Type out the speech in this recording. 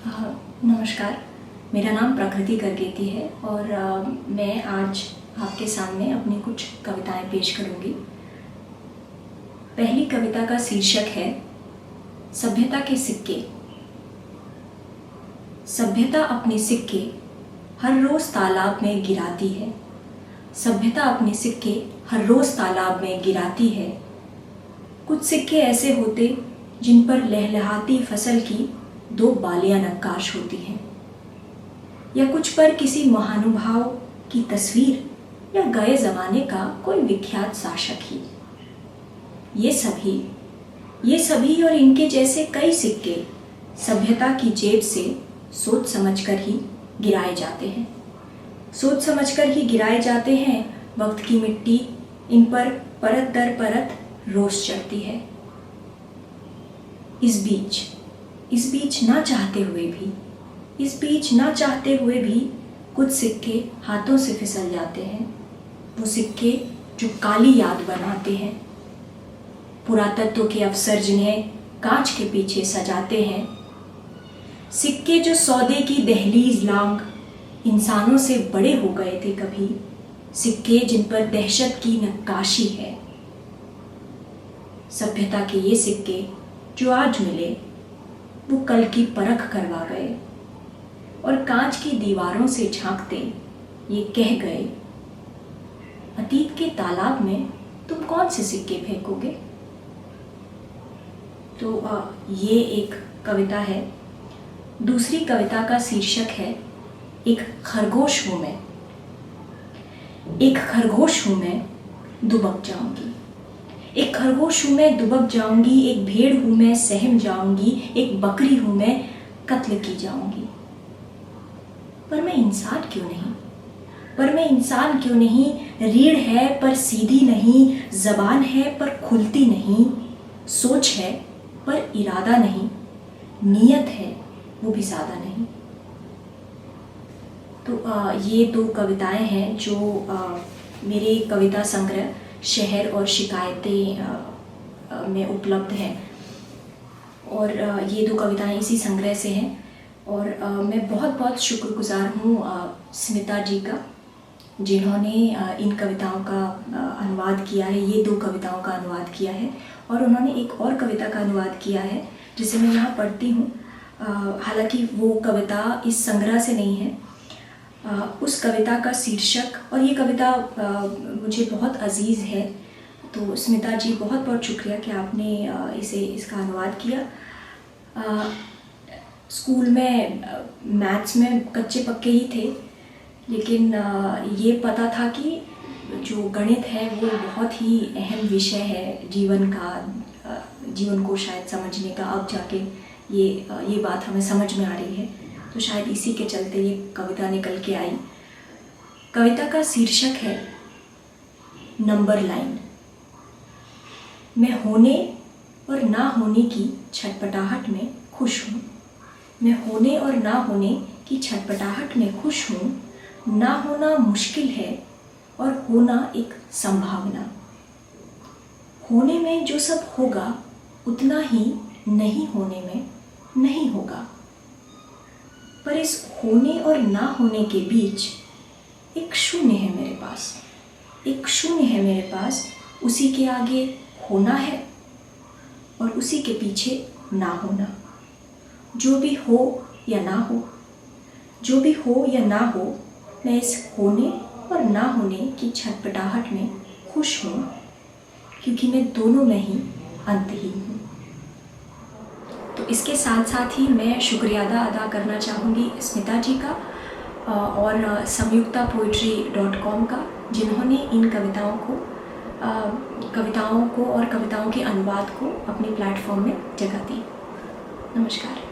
नमस्कार, मेरा नाम प्रकृति करगेती है और मैं आज आपके सामने अपनी कुछ कविताएं पेश करूंगी। पहली कविता का शीर्षक है सभ्यता के सिक्के। सभ्यता अपने सिक्के हर रोज़ तालाब में गिराती है। सभ्यता अपने सिक्के हर रोज़ तालाब में गिराती है। कुछ सिक्के ऐसे होते जिन पर लहलहाती फसल की दो बालियां नक्काश होती हैं, या कुछ पर किसी महानुभाव की तस्वीर या गए ज़माने का कोई विख्यात शासक ही। ये सभी और इनके जैसे कई सिक्के सभ्यता की जेब से सोच समझकर ही गिराए जाते हैं। सोच समझकर ही गिराए जाते हैं। वक्त की मिट्टी इन पर परत दर परत रोज चढ़ती है। इस बीच ना चाहते हुए भी कुछ सिक्के हाथों से फिसल जाते हैं। वो सिक्के जो काली याद बनाते हैं, पुरातत्व के अफसर जिन्हें कांच के पीछे सजाते हैं। सिक्के जो सौदे की दहलीज लांग इंसानों से बड़े हो गए थे कभी। सिक्के जिन पर दहशत की नक्काशी है। सभ्यता के ये सिक्के जो आज मिले वो कल की परख करवा गए और कांच की दीवारों से झांकते ये कह गए, अतीत के तालाब में तुम कौन से सिक्के फेंकोगे। तो ये एक कविता है। दूसरी कविता का शीर्षक है एक खरगोश हूँ मैं। एक खरगोश हूँ मैं, दुबक जाऊंगी। एक खरगोश हूँ मैं, दुबक जाऊंगी। एक भेड़ हूँ मैं, सहम जाऊंगी। एक बकरी हूँ मैं, कत्ल की जाऊंगी। पर मैं इंसान क्यों नहीं। रीढ़ है पर सीधी नहीं, जबान है पर खुलती नहीं, सोच है पर इरादा नहीं, नीयत है वो भी सादा नहीं। तो ये दो कविताएं हैं जो मेरे कविता संग्रह शहर और शिकायतें में उपलब्ध हैं और ये दो कविताएं इसी संग्रह से हैं। और मैं बहुत शुक्रगुजार हूँ स्मिता जी का, जिन्होंने इन कविताओं का अनुवाद किया है। ये दो कविताओं का अनुवाद किया है और उन्होंने एक और कविता का अनुवाद किया है जिसे मैं यहाँ पढ़ती हूँ। हालांकि वो कविता इस संग्रह से नहीं है। उस कविता का शीर्षक, और ये कविता मुझे बहुत अजीज़ है। तो स्मिता जी बहुत शुक्रिया कि आपने इसका अनुवाद किया। स्कूल में मैथ्स में कच्चे पक्के ही थे, लेकिन ये पता था कि जो गणित है वो बहुत ही अहम विषय है जीवन को शायद समझने का। अब जाके ये बात हमें समझ में आ रही है, तो शायद इसी के चलते ये कविता निकल के आई। कविता का शीर्षक है नंबर लाइन। मैं होने और ना होने की छटपटाहट में खुश हूँ। मैं होने और ना होने की छटपटाहट में खुश हूँ। ना होना मुश्किल है और होना एक संभावना। होने में जो सब होगा उतना ही नहीं होने में नहीं होगा। पर इस होने और ना होने के बीच एक शून्य है मेरे पास। एक शून्य है मेरे पास। उसी के आगे होना है और उसी के पीछे ना होना। जो भी हो या ना हो, मैं इस होने और ना होने की छटपटाहट में खुश हूँ, क्योंकि मैं दोनों में ही अंतहीन हूँ। तो इसके साथ साथ ही मैं शुक्रिया अदा करना चाहूँगी स्मिता जी का और samyuktapoetry.com का, जिन्होंने इन कविताओं को और कविताओं के अनुवाद को अपने प्लेटफॉर्म में जगह दी। नमस्कार।